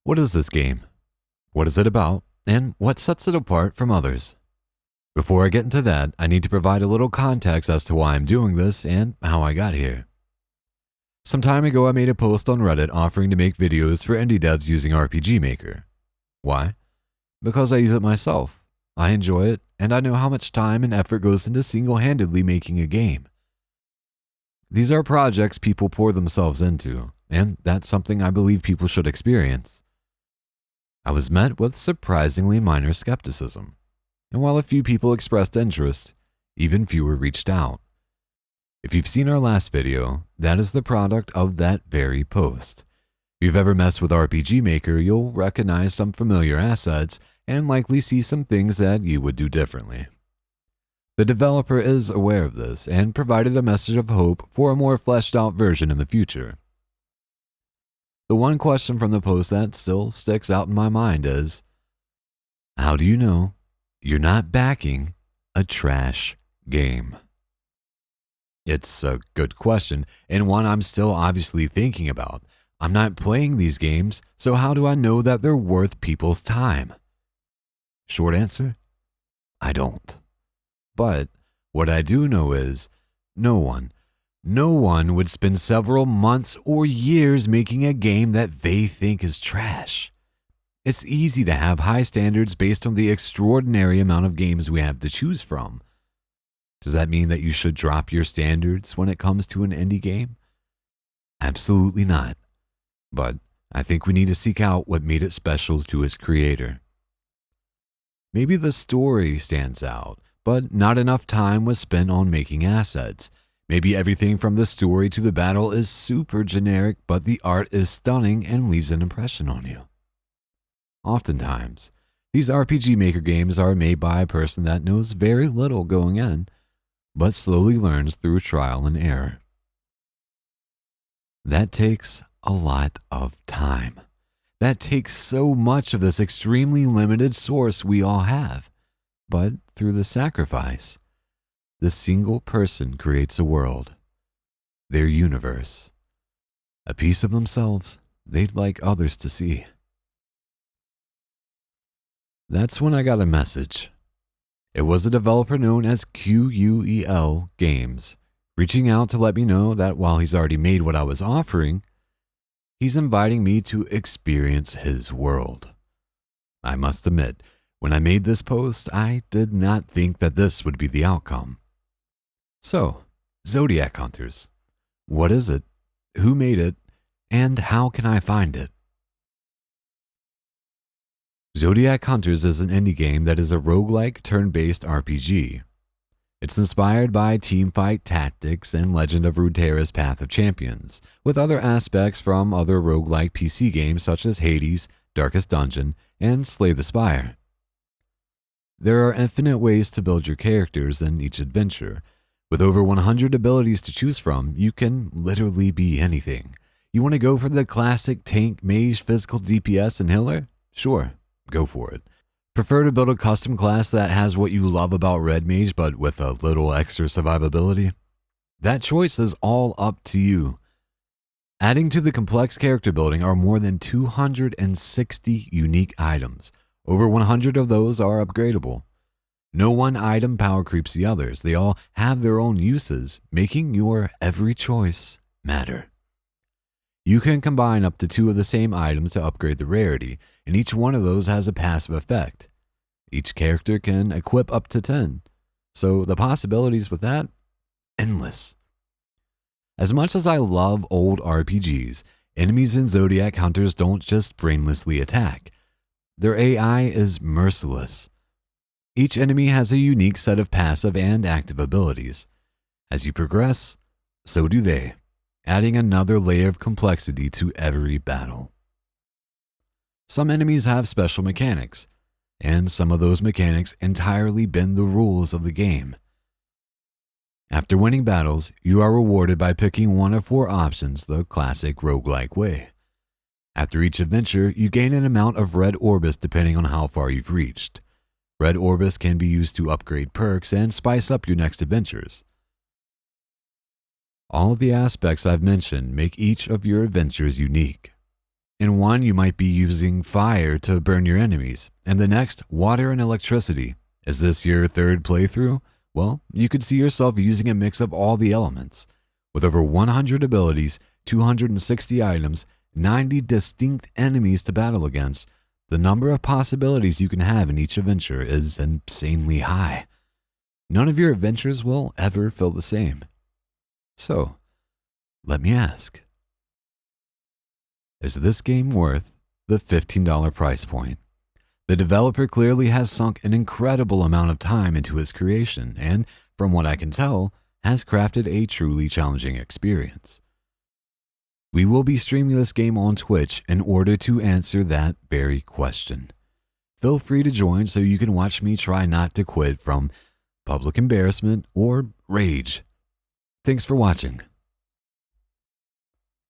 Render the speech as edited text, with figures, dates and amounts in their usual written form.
What is this game? What is it about? And what sets it apart from others? Before I get into that, I need to provide a little context as to why I'm doing this and how I got here. Some time ago, I made a post on Reddit offering to make videos for indie devs using RPG Maker. Why? Because I use it myself. I enjoy it, and I know how much time and effort goes into single-handedly making a game. These are projects people pour themselves into, and that's something I believe people should experience. I was met with surprisingly minor skepticism, and while a few people expressed interest, even fewer reached out. If you've seen our last video, that is the product of that very post. If you've ever messed with RPG Maker, you'll recognize some familiar assets and likely see some things that you would do differently. The developer is aware of this and provided a message of hope for a more fleshed out version in the future. The one question from the post that still sticks out in my mind is, how do you know you're not backing a trash game? It's a good question, and one I'm still obviously thinking about. I'm not playing these games, so how do I know that they're worth people's time? Short answer, I don't. But what I do know is, no one would spend several months or years making a game that they think is trash. It's easy to have high standards based on the extraordinary amount of games we have to choose from. Does that mean that you should drop your standards when it comes to an indie game? Absolutely not. But I think we need to seek out what made it special to its creator. Maybe the story stands out, but not enough time was spent on making assets. Maybe everything from the story to the battle is super generic, but the art is stunning and leaves an impression on you. Oftentimes, these RPG Maker games are made by a person that knows very little going in, but slowly learns through trial and error. That takes a lot of time. That takes so much of this extremely limited source we all have. But through the sacrifice, the single person creates a world, their universe, a piece of themselves they'd like others to see. That's when I got a message. It was a developer known as QUEL Games, reaching out to let me know that while he's already made what I was offering, he's inviting me to experience his world. I must admit, when I made this post, I did not think that this would be the outcome. So, Zodiac Hunters. What is it? Who made it? And how can I find it? Zodiac Hunters is an indie game that is a roguelike turn-based RPG. It's inspired by teamfight tactics and Legend of Runeterra's Path of Champions, with other aspects from other roguelike PC games such as Hades, Darkest Dungeon, and Slay the Spire. There are infinite ways to build your characters in each adventure. With over 100 abilities to choose from, you can literally be anything. You want to go for the classic tank, mage, physical DPS, and healer? Sure, go for it. Prefer to build a custom class that has what you love about Red Mage but with a little extra survivability? That choice is all up to you. Adding to the complex character building are more than 260 unique items. Over 100 of those are upgradable. No one item power creeps the others. They all have their own uses, making your every choice matter. You can combine up to 2 of the same items to upgrade the rarity, and each one of those has a passive effect. Each character can equip up to 10, so the possibilities with that, endless. As much as I love old RPGs, enemies in Zodiac Hunters don't just brainlessly attack. Their AI is merciless. Each enemy has a unique set of passive and active abilities. As you progress, so do they, adding another layer of complexity to every battle. Some enemies have special mechanics, and some of those mechanics entirely bend the rules of the game. After winning battles, you are rewarded by picking one of 4 options the classic roguelike way. After each adventure, you gain an amount of red orbis depending on how far you've reached. Red orbis can be used to upgrade perks and spice up your next adventures. All of the aspects I've mentioned make each of your adventures unique. In one, you might be using fire to burn your enemies, and the next, water and electricity. Is this your third playthrough? Well, you could see yourself using a mix of all the elements. With over 100 abilities, 260 items, 90 distinct enemies to battle against, the number of possibilities you can have in each adventure is insanely high. None of your adventures will ever feel the same. So, let me ask, is this game worth the $15 price point? The developer clearly has sunk an incredible amount of time into its creation and, from what I can tell, has crafted a truly challenging experience. We will be streaming this game on Twitch in order to answer that very question. Feel free to join so you can watch me try not to quit from public embarrassment or rage. Thanks for watching.